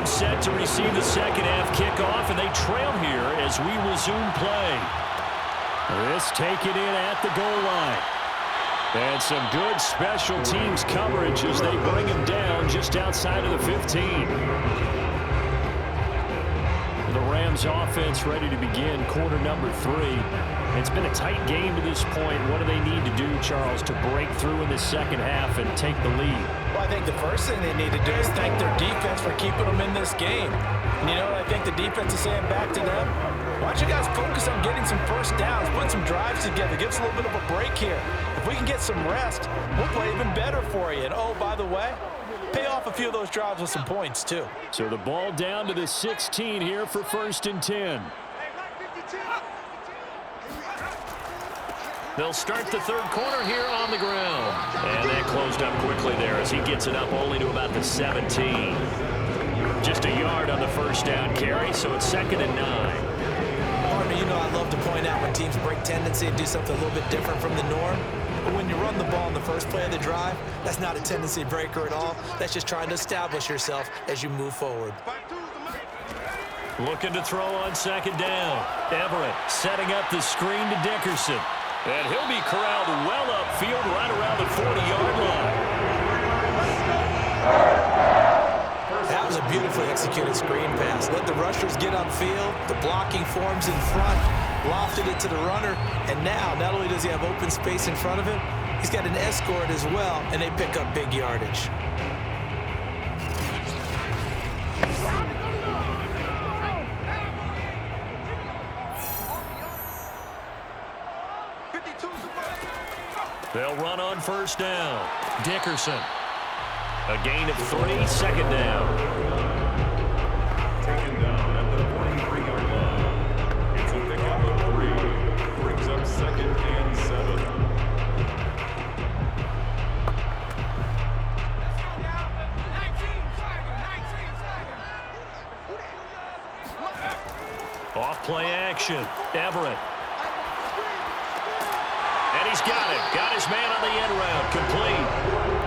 set to receive the second half kickoff, and they trail here as we resume play. This taken in at the goal line. And some good special teams coverage as they bring him down just outside of the 15. The Rams offense ready to begin quarter number 3. It's been a tight game to this point. What do they need to do, Charles, to break through in the second half and take the lead? Well, I think the first thing they need to do is thank their defense for keeping them in this game. And you know what I think the defense is saying back to them? Why don't you guys focus on getting some first downs, put some drives together, give us a little bit of a break here. If we can get some rest, we'll play even better for you. And oh, by the way, pay off a few of those drives with some points, too. So the ball down to the 16 here for 1st and 10. They'll start the third quarter here on the ground. And that closed up quickly there as he gets it up only to about the 17. Just a yard on the first down carry, so it's 2nd and 9. Partner, you know I love to point out when teams break tendency and do something a little bit different from the norm. But when you run the ball in the first play of the drive, that's not a tendency breaker at all. That's just trying to establish yourself as you move forward. Looking to throw on 2nd down. Everett setting up the screen to Dickerson. And he'll be corralled well upfield right around the 40-yard line. That was a beautifully executed screen pass. Let the rushers get upfield. The blocking forms in front. Lofted it to the runner. And now, not only does he have open space in front of him, he's got an escort as well, and they pick up big yardage. They'll run on 1st down. Dickerson. A gain of 3, 2nd down. Taken down at the 43-yard line. It's a pickup of 3. Brings up 2nd and 7. Off play action. Everett. And he's got it. Got his man on the end round. Complete.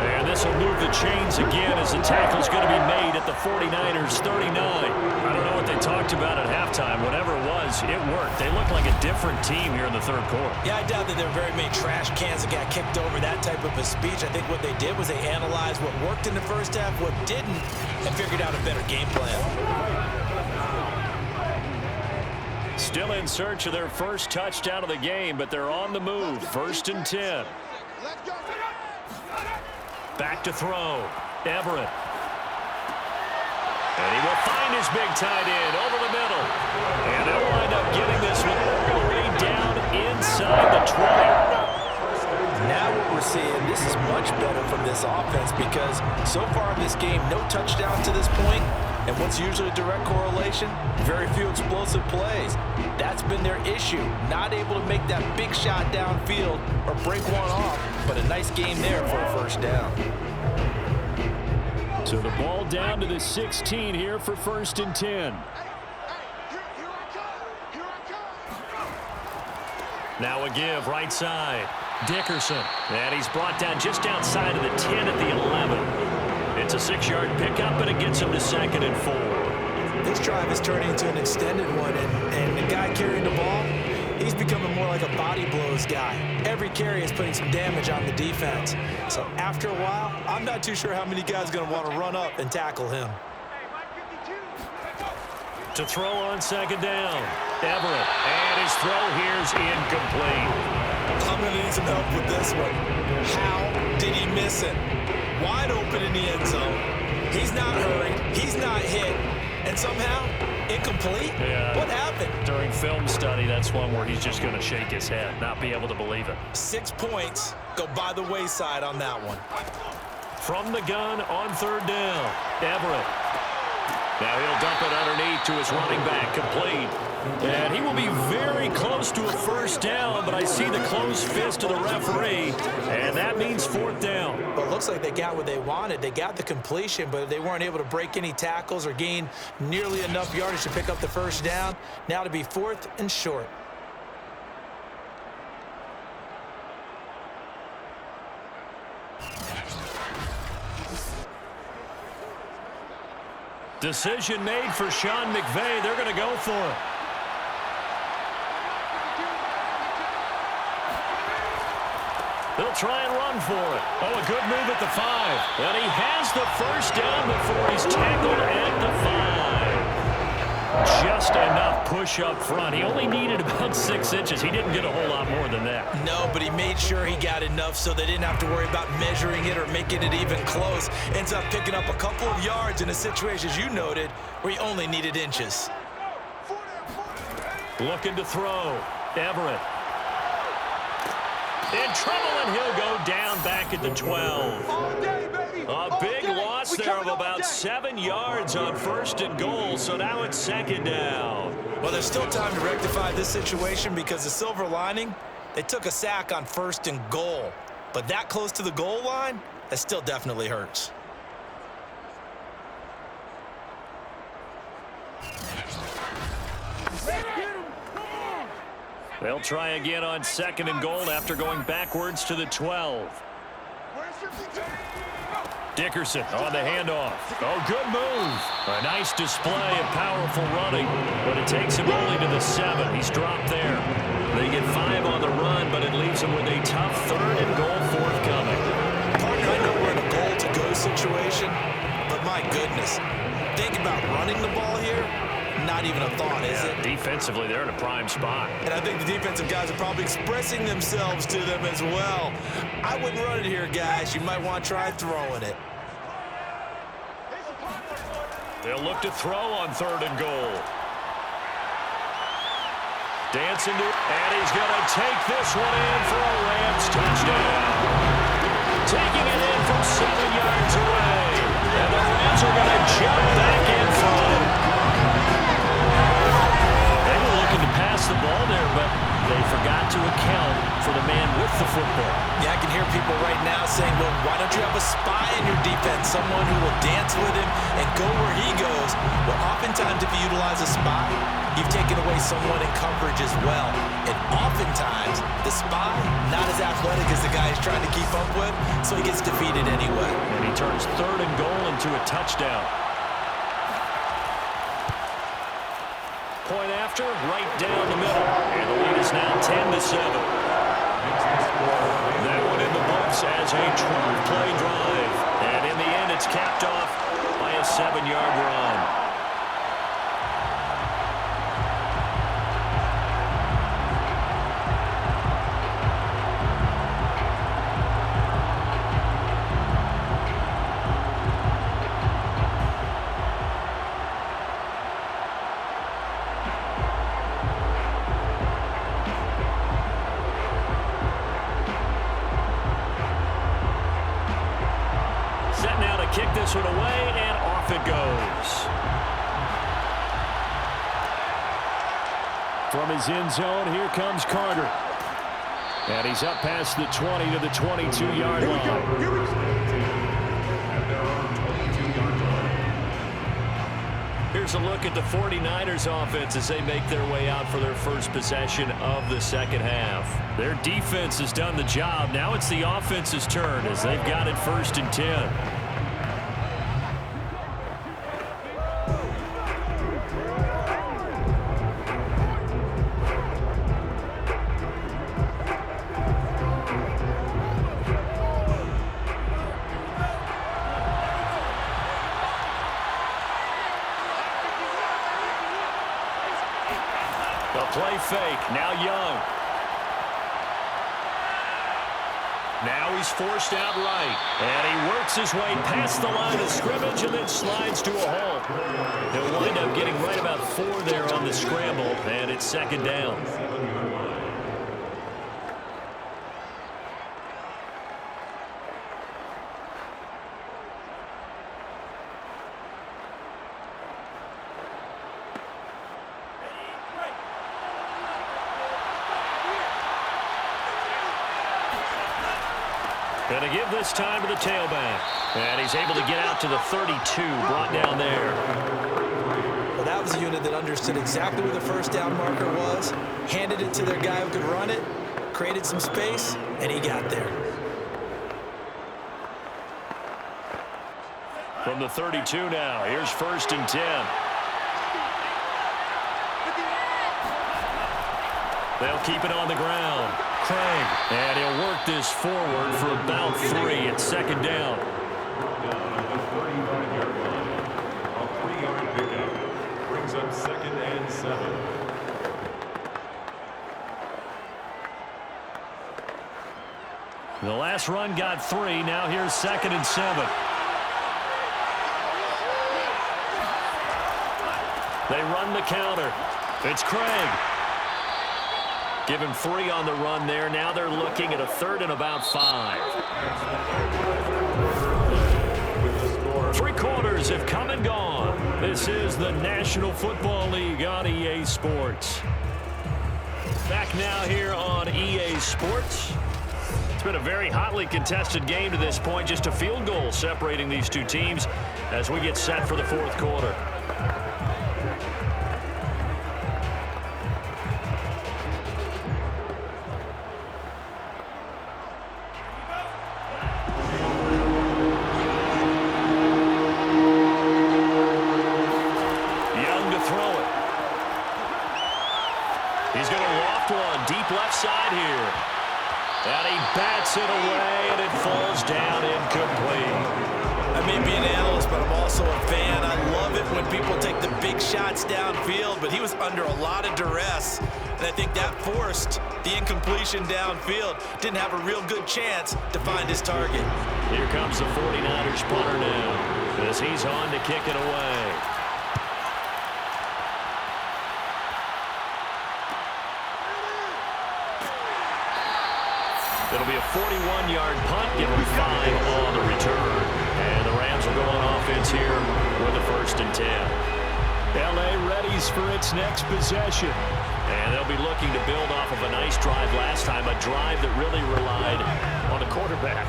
And this will move the chains again as the tackle's going to be made at the 49ers 39. I don't know what they talked about at halftime. Whatever it was, it worked. They look like a different team here in the third quarter. Yeah, I doubt that there are very many trash cans that got kicked over that type of a speech. I think what they did was they analyzed what worked in the first half, what didn't, and figured out a better game plan. Still in search of their first touchdown of the game, but they're on the move. 1st and 10. Back to throw. Everett. And he will find his big tight end over the middle. And they'll wind up getting this one all the way down inside the 20. Now what we're seeing, this is much better from this offense because so far in this game, no touchdown to this point. And what's usually a direct correlation? Very few explosive plays. That's been their issue. Not able to make that big shot downfield or break one off, but a nice game there for a 1st down. So the ball down to the 16 here for 1st and 10. Now a give right side. Dickerson. And he's brought down just outside of the 10 at the 11. It's a 6-yard pickup, and it gets him to 2nd and 4. This drive is turning into an extended one, and the guy carrying the ball, he's becoming more like a body blows guy. Every carry is putting some damage on the defense. So after a while, I'm not too sure how many guys are going to want to run up and tackle him. To throw on 2nd down. Everett. And his throw here's incomplete. I'm going to need some help with this one. How did he miss it? Wide open in the end zone. He's not hurried. He's not hit. And somehow, incomplete? Yeah. What happened? During film study, that's one where he's just going to shake his head, not be able to believe it. 6 points go by the wayside on that one. From the gun on 3rd down. Everett. Now he'll dump it underneath to his running back, complete. And he will be very close to a 1st down, but I see the closed fist of the referee, and that means 4th down. Well, it looks like they got what they wanted. They got the completion, but they weren't able to break any tackles or gain nearly enough yardage to pick up the 1st down. Now to be 4th and short. Decision made for Sean McVay. They're going to go for it. They'll try and run for it. Oh, a good move at the 5. And he has the first down before he's tackled at the 5. Just enough push up front. He only needed about 6 inches. He didn't get a whole lot more than that. No, but he made sure he got enough so they didn't have to worry about measuring it or making it even close. Ends up picking up a couple of yards in a situation, as you noted, where he only needed inches. Looking to throw. Everett. In trouble, and he'll go down back at the 12. A big loss there of about 7 yards on 1st and goal, so now it's 2nd down. Well, there's still time to rectify this situation because the silver lining, they took a sack on 1st and goal. But that close to the goal line, that still definitely hurts. They'll try again on 2nd and goal after going backwards to the 12. Dickerson on the handoff. Oh, good move. A nice display of powerful running, but it takes him only to the 7. He's dropped there. They get 5 on the run, but it leaves them with a tough 3rd and goal forthcoming. Partner, I know we're in a goal-to-go situation, but my goodness, think about running the ball here. Not even a thought, is it? Defensively, they're in a prime spot. And I think the defensive guys are probably expressing themselves to them as well. I wouldn't run it here, guys. You might want to try throwing it. They'll look to throw on 3rd and goal. Dancing to, and he's going to take this one in for a Rams touchdown. Taking it in from 7 yards away. And the Rams are going to jump back in front. The ball there, but they forgot to account for the man with the football. Yeah, I can hear people right now saying, well, why don't you have a spy in your defense, someone who will dance with him and go where he goes? Well, oftentimes if you utilize a spy, you've taken away someone in coverage as well. And oftentimes, the spy, not as athletic as the guy he's trying to keep up with, so he gets defeated anyway. And he turns 3rd and goal into a touchdown. Point after, right down the middle. And the lead is now 10-7. That one in the books as a 12-play drive. And in the end, it's capped off by a 7-yard run. Kick this one away, and off it goes. From his end zone, here comes Carter. And he's up past the 20 to the 22-yard line. Here's a look at the 49ers offense as they make their way out for their first possession of the 2nd half. Their defense has done the job. Now it's the offense's turn as they've got it 1st and 10. Play fake. Now Young. Now he's forced out right. And he works his way past the line of scrimmage and then slides to a halt. He'll wind up getting right about 4 there on the scramble, and it's 2nd down. Going to give this time to the tailback. And he's able to get out to the 32, brought down there. Well, that was a unit that understood exactly where the 1st down marker was, handed it to their guy who could run it, created some space, and he got there. From the 32 now, here's 1st and 10. They'll keep it on the ground. Craig, and he'll work this forward for about 3. It's 2nd down. Down at the 35-yard line. A 3-yard pickup brings up 2nd and 7. The last run got 3. Now here's 2nd and 7. They run the counter. It's Craig. Give him 3 on the run there. Now they're looking at a 3rd and about 5. 3 quarters have come and gone. This is the National Football League on EA Sports. Back now here on EA Sports. It's been a very hotly contested game to this point. Just a field goal separating these two teams as we get set for the 4th quarter. Left side here. And he bats it away, and it falls down incomplete. I may be an analyst, but I'm also a fan. I love it when people take the big shots downfield, but he was under a lot of duress, and I think that forced the incompletion downfield. Didn't have a real good chance to find his target. Here comes the 49ers punter now, as he's on to kick it away. It'll be a 41-yard punt, give them 5 on the return. And the Rams will go on offense here with a 1st and 10. L.A. readies for its next possession. And they'll be looking to build off of a nice drive last time, a drive that really relied on the quarterback.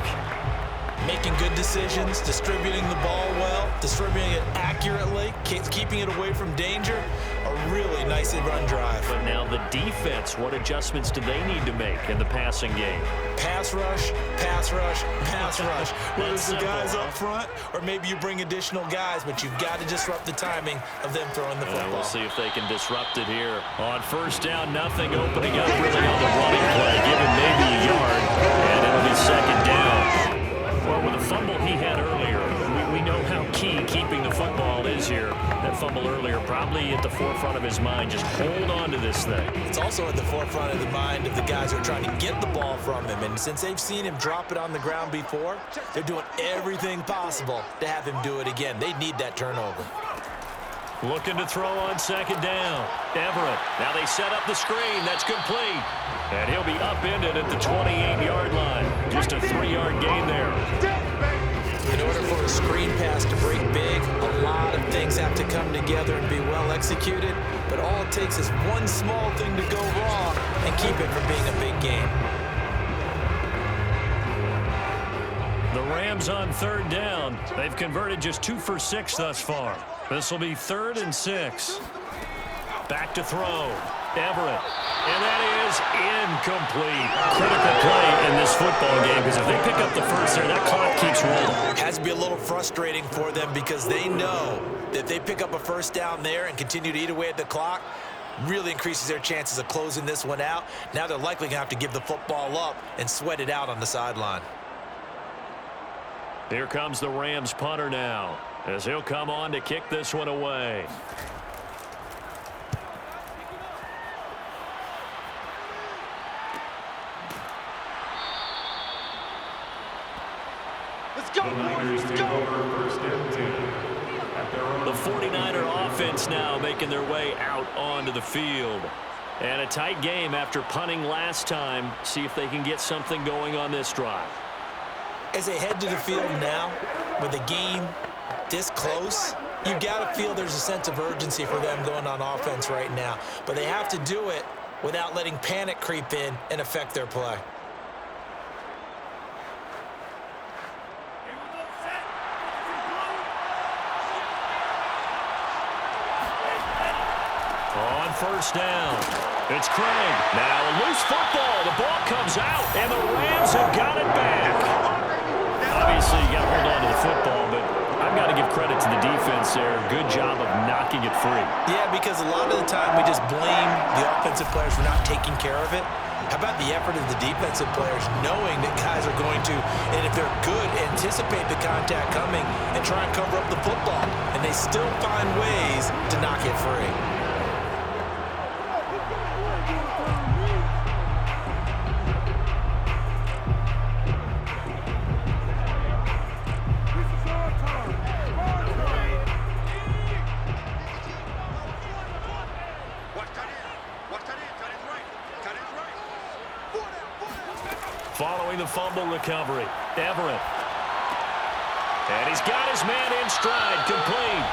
Making good decisions, distributing the ball well, distributing it accurately, keeping it away from danger. A really nicely run drive. But now the defense, what adjustments do they need to make in the passing game? Pass rush, pass rush, pass rush. Whether it's the guys up front or maybe you bring additional guys, but you've got to disrupt the timing of them throwing the football. We'll see if they can disrupt it here. On 1st down, nothing opening up really on the running play. Give him maybe a yard, and it'll be 2nd down. Well, with the fumble he had earlier, we know how key keeping the football is here. That fumble earlier probably at the forefront of his mind. Just hold on to this thing. It's also at the forefront of the mind of the guys who are trying to get the ball from him. And since they've seen him drop it on the ground before, they're doing everything possible to have him do it again. They need that turnover. Looking to throw on 2nd down. Everett. Now they set up the screen. That's complete. And he'll be upended at the 28-yard line. Just a 3-yard gain there. In order for a screen pass to break big, a lot of things have to come together and be well executed. But all it takes is one small thing to go wrong and keep it from being a big game. The Rams on 3rd down. They've converted just 2 for 6 thus far. This will be 3rd and 6. Back to throw. Everett. And that is incomplete. Critical play in this football game because if they pick up the first there, that clock keeps rolling. It has to be a little frustrating for them because they know that if they pick up a 1st down there and continue to eat away at the clock, really increases their chances of closing this one out. Now they're likely going to have to give the football up and sweat it out on the sideline. Here comes the Rams punter now as he'll come on to kick this one away. The 49er offense now making their way out onto the field. And a tight game after punting last time. See if they can get something going on this drive. As they head to the field now, with a game this close, you've got to feel there's a sense of urgency for them going on offense right now. But they have to do it without letting panic creep in and affect their play. On 1st down, it's Craig. Now a loose football. The ball comes out, and the Rams have got it back. Obviously, you got to hold on to the football, but I I've got to give credit to the defense there. Good job of knocking it free. Yeah, because a lot of the time we just blame the offensive players for not taking care of it. How about the effort of the defensive players knowing that guys are going to, and if they're good, anticipate the contact coming and try and cover up the football, and they still find ways to knock it free. Following the fumble recovery, Everett. And he's got his man in stride, complete.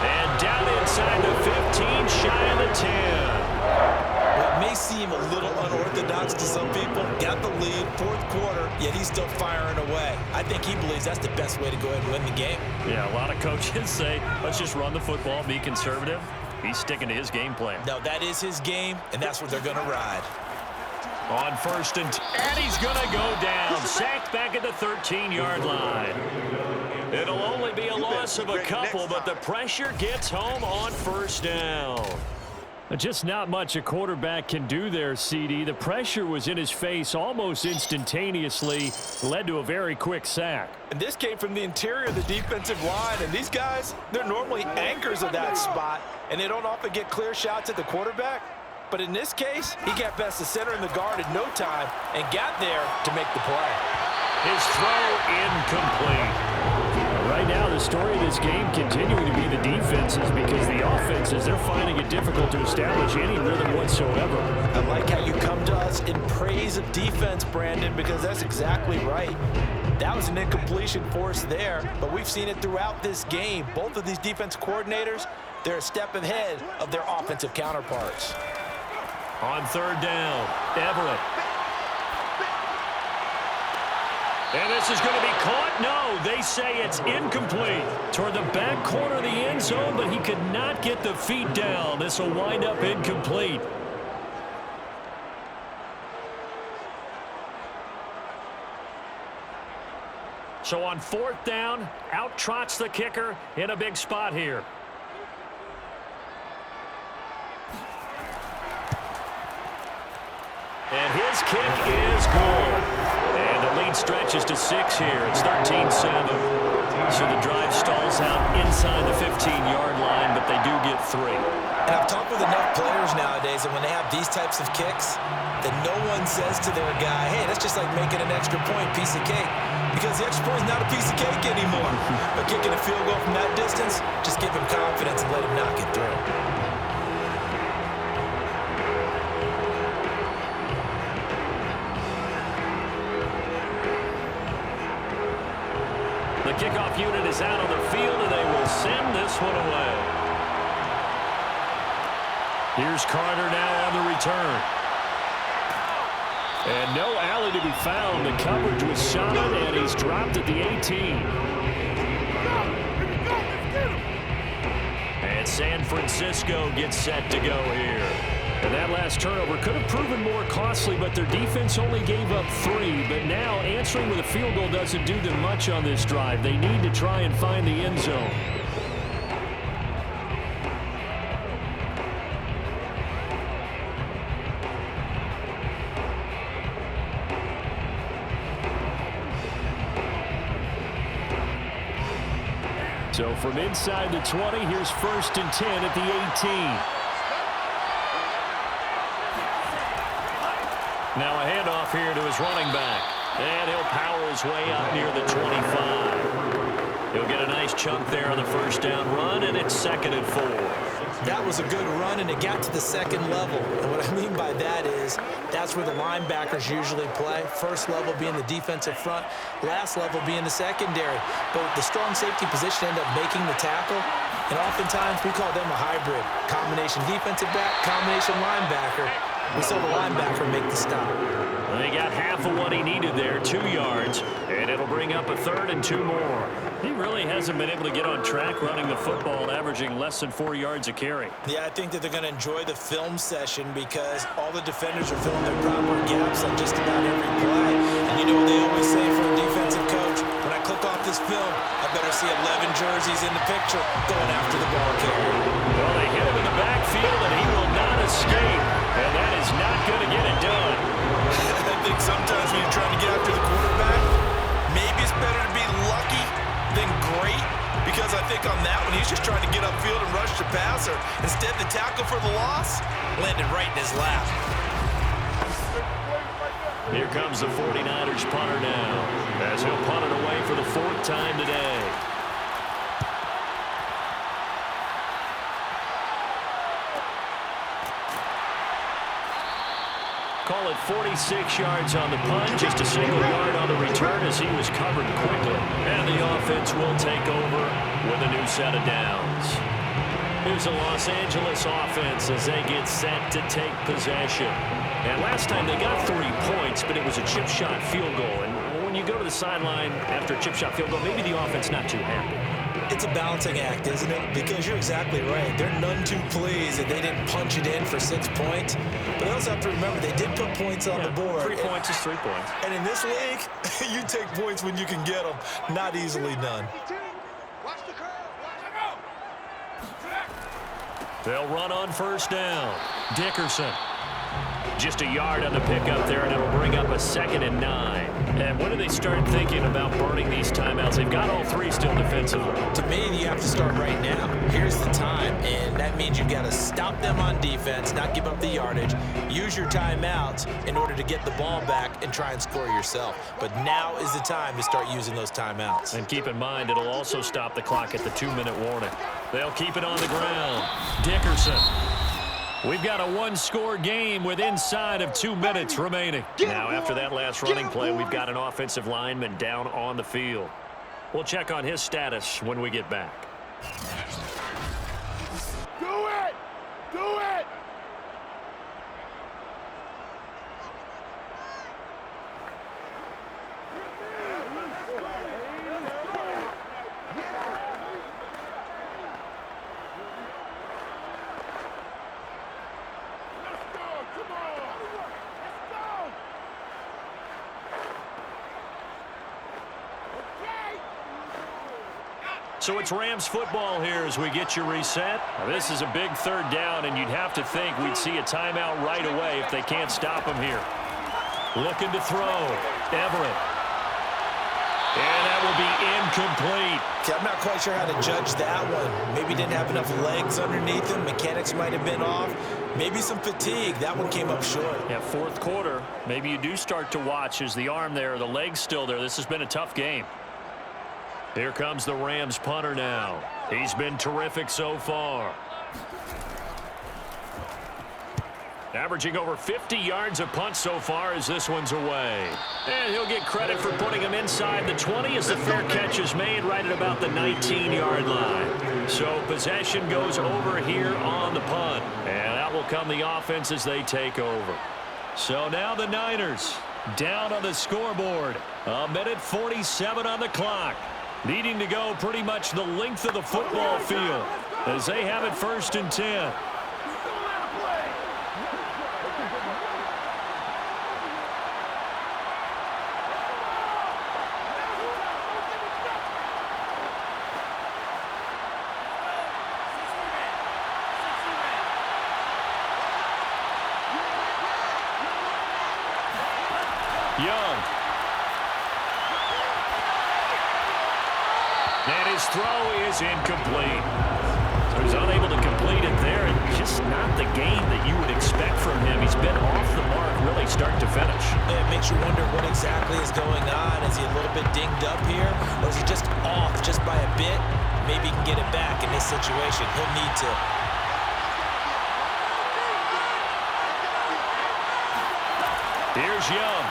And down inside the 15, shy of the 10. What may seem a little unorthodox to some people, got the lead, fourth quarter, yet he's still firing away. I think he believes that's the best way to go ahead and win the game. Yeah, a lot of coaches say, let's just run the football, be conservative. He's sticking to his game plan. No, that is his game, and that's what they're going to ride. On first and he's going to go down. Sacked back at the 13-yard line. It'll only be a loss of a couple, but the pressure gets home on first down. Just not much a quarterback can do there, CD. The pressure was in his face almost instantaneously, led to a very quick sack. And this came from the interior of the defensive line, and these guys, they're normally anchors of that spot, and they don't often get clear shots at the quarterback. But in this case, he got past the center and the guard in no time and got there to make the play. His throw incomplete. Right now, the story of this game continuing to be the defenses because the offenses, they're finding it difficult to establish any rhythm whatsoever. I like how you come to us in praise of defense, Brandon, because that's exactly right. That was an incompletion force there, but we've seen it throughout this game. Both of these defense coordinators, they're a step ahead of their offensive counterparts. On third down, Everett. And this is going to be caught. No, they say it's incomplete. Toward the back corner of the end zone, but he could not get the feet down. This will wind up incomplete. So on fourth down, out trots the kicker in a big spot here. And his kick is good. And the lead stretches to 6 here. It's 13-7. So the drive stalls out inside the 15-yard line, but they do get 3. And I've talked with enough players nowadays that when they have these types of kicks, that no one says to their guy, hey, that's just like making an extra point, piece of cake. Because the extra point is not a piece of cake anymore. But kicking a field goal from that distance, just give him confidence and let him knock it through. The kickoff unit is out on the field, and they will send this one away. Here's Carter now on the return. And no alley to be found. The coverage was solid, and he's dropped at the 18. And San Francisco gets set to go here. And that last turnover could have proven more costly, but their defense only gave up 3. But now answering with a field goal doesn't do them much on this drive. They need to try and find the end zone. So from inside the 20, here's first and 10 at the 18. Now a handoff here to his running back. And he'll power his way out near the 25. He'll get a nice chunk there on the first down run, and it's 2nd and 4. That was a good run, and it got to the second level. And what I mean by that is that's where the linebackers usually play. First level being the defensive front, last level being the secondary. But the strong safety position ended up making the tackle, and oftentimes we call them a hybrid. Combination defensive back, combination linebacker. We saw the linebacker make the stop. They got half of what he needed there, 2 yards, and it'll bring up a 3rd and 2 more. He really hasn't been able to get on track running the football, averaging less than 4 yards a carry. Yeah, I think that they're going to enjoy the film session because all the defenders are filling their proper gaps on just about every play. And you know what they always say for a defensive coach? When I click look off this film, I better see 11 jerseys in the picture going after the ball carrier. Well, they hit him in the backfield, and he will not escape. And that is not going to get it done. I think sometimes when you're trying to get after the quarterback, maybe it's better to be lucky than great, because I think on that one, he's just trying to get upfield and rush the passer. Instead, the tackle for the loss landed right in his lap. Here comes the 49ers punter now, as he'll punt it away for the 4th time today. Call it 46 yards on the punt, just a single yard on the return as he was covered quickly. And the offense will take over with a new set of downs. Here's the Los Angeles offense as they get set to take possession. And last time they got 3 points, but it was a chip shot field goal. And when you go to the sideline after a chip shot field goal, maybe the offense not too happy. It's a balancing act, isn't it? Because you're exactly right. They're none too pleased that they didn't punch it in for 6 points. But they also have to remember they did put points on the board. 3 points is 3 points. And in this league, you take points when you can get them. Not easily done. They'll run on 1st down. Dickerson. Just a yard on the pickup there, and it'll bring up a 2nd and 9. And when do they start thinking about burning these timeouts? They've got all 3 still defensively. To me, you have to start right now. Here's the time, and that means you've got to stop them on defense, not give up the yardage, use your timeouts in order to get the ball back and try and score yourself. But now is the time to start using those timeouts. And keep in mind, it'll also stop the clock at the 2-minute warning. They'll keep it on the ground. Dickerson. We've got a 1-score game with inside of 2 minutes remaining. Now, after that last running play, we've got an offensive lineman down on the field. We'll check on his status when we get back. Do it! Do it! So it's Rams football here as we get you reset. Now, this is a big 3rd down, and you'd have to think we'd see a timeout right away if they can't stop him here. Looking to throw. Everett. And that will be incomplete. Okay, I'm not quite sure how to judge that one. Maybe didn't have enough legs underneath him. Mechanics might have been off. Maybe some fatigue. That one came up short. Yeah, 4th quarter. Maybe you do start to watch as the arm there, the leg's still there. This has been a tough game. Here comes the Rams punter now. He's been terrific so far. Averaging over 50 yards a punt so far as this one's away. And he'll get credit for putting him inside the 20 as the fair catch is made right at about the 19-yard line. So possession goes over here on the punt. And out will come the offense as they take over. So now the Niners down on the scoreboard. 1:47 on the clock. Needing to go pretty much the length of the football field as they have it 1st and 10. Young. And his throw is incomplete. So he's unable to complete it there, and just not the game that you would expect from him. He's been off the mark really start to finish. Yeah, it makes you wonder what exactly is going on. Is he a little bit dinged up here, or is he just off just by a bit? Maybe he can get it back in this situation. He'll need to. Here's Young.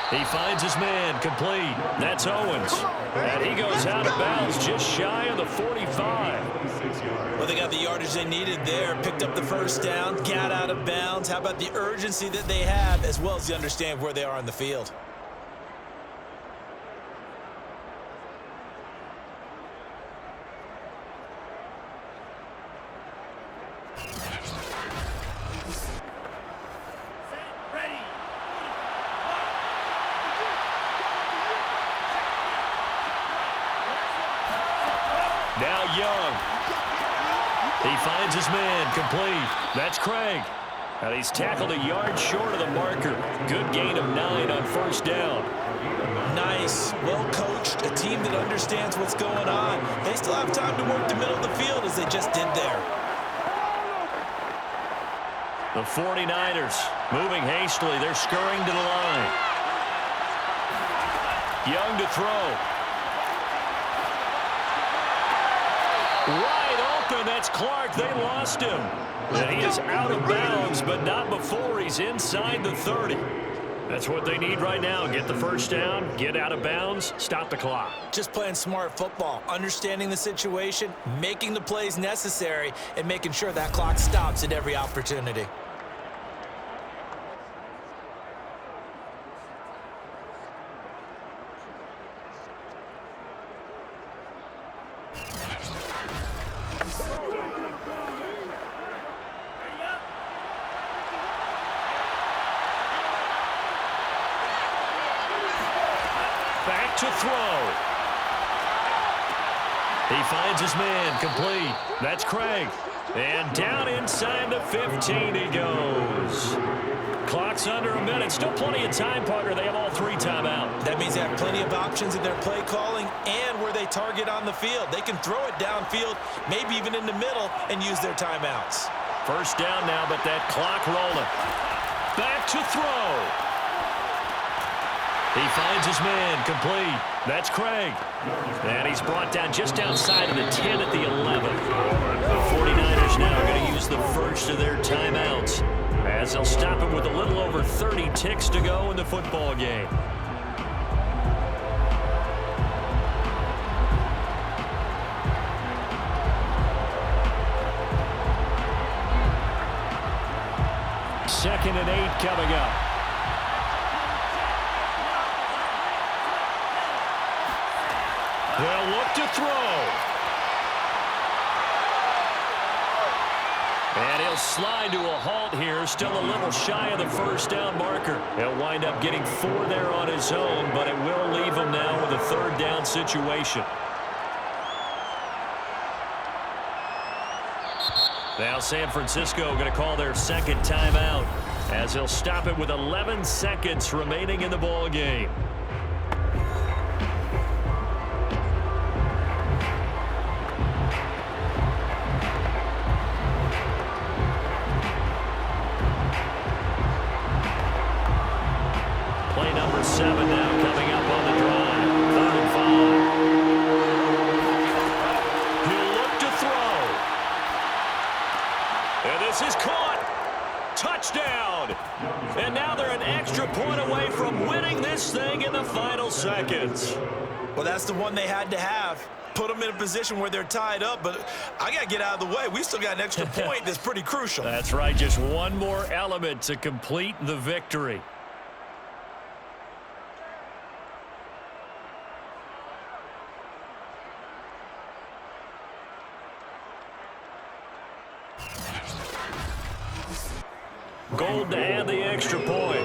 He finds his man complete. That's Owens. And he goes out of bounds just shy of the 45. Well, they got the yardage they needed there. Picked up the 1st down, got out of bounds. How about the urgency that they have, as well as they understand where they are on the field? Now Young. He finds his man, complete. That's Craig. And he's tackled a yard short of the marker. Good gain of 9 on first down. Nice, well coached, a team that understands what's going on. They still have time to work the middle of the field as they just did there. The 49ers moving hastily. They're scurrying to the line. Young to throw. Wide open. That's Clark. They lost him. And he is out of bounds, but not before he's inside the 30. That's what they need right now. Get the first down, get out of bounds, stop the clock. Just playing smart football, understanding the situation, making the plays necessary, and making sure that clock stops at every opportunity. Back to throw. He finds his man, complete. That's Craig. And down inside the 15 he goes. Clock's under a minute. Still plenty of time, partner. They have all 3 timeouts. That means they have plenty of options in their play calling and where they target on the field. They can throw it downfield, maybe even in the middle, and use their timeouts. First down now, but that clock rolling. Back to throw. He finds his man, complete. That's Craig. And he's brought down just outside of the 10 at the 11. The 49ers now are going to use the first of their timeouts as they'll stop him with a little over 30 ticks to go in the football game. Second and 8 coming up. They'll look to throw. And he'll slide to a halt here, still a little shy of the first down marker. He'll wind up getting 4 there on his own, but it will leave him now with a third down situation. Now San Francisco going to call their second timeout as they'll stop it with 11 seconds remaining in the ball game. Play number 7 now coming up on the drive. 3rd and 5. He'll look to throw. And this is caught. Touchdown. And now they're an extra point away from winning this thing in the final seconds. Well, that's the one they had to have. Put them in a position where they're tied up, but I got to get out of the way. We still got an extra point that's pretty crucial. That's right. Just one more element to complete the victory. Gold to add the extra point.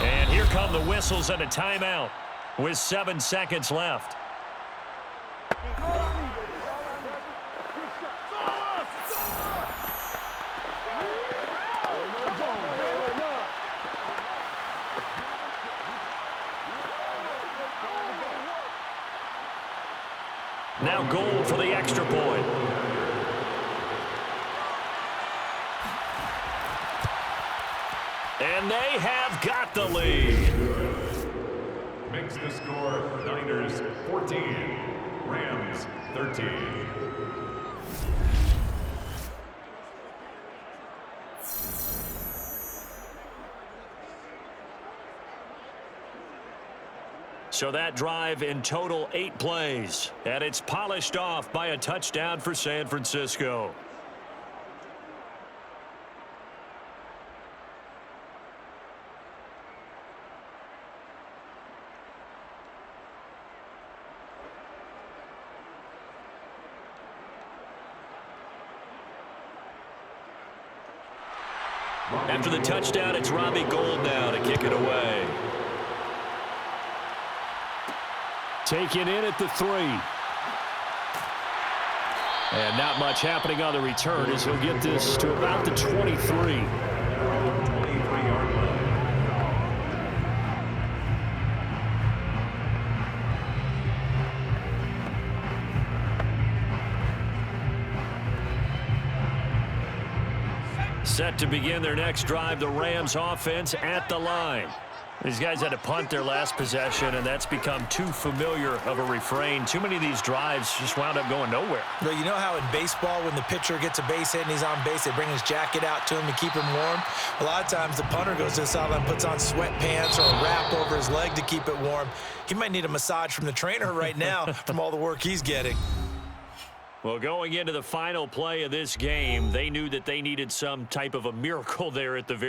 And here come the whistles and a timeout with 7 seconds left. Now Gold for the extra point. And they have got the lead. Makes the score Niners 14, Rams 13. So that drive in total 8 plays, and it's polished off by a touchdown for San Francisco. After the touchdown, it's Robbie Gould now to kick it away. Taken in at the 3. And not much happening on the return as he'll get this to about the 23. 23-yard line. Set to begin their next drive, the Rams offense at the line. These guys had to punt their last possession, and that's become too familiar of a refrain. Too many of these drives just wound up going nowhere. Well, you know how in baseball, when the pitcher gets a base hit and he's on base, they bring his jacket out to him to keep him warm? A lot of times the punter goes to the sideline, puts on sweatpants or a wrap over his leg to keep it warm. He might need a massage from the trainer right now from all the work he's getting. Well, going into the final play of this game, they knew that they needed some type of a miracle there at the very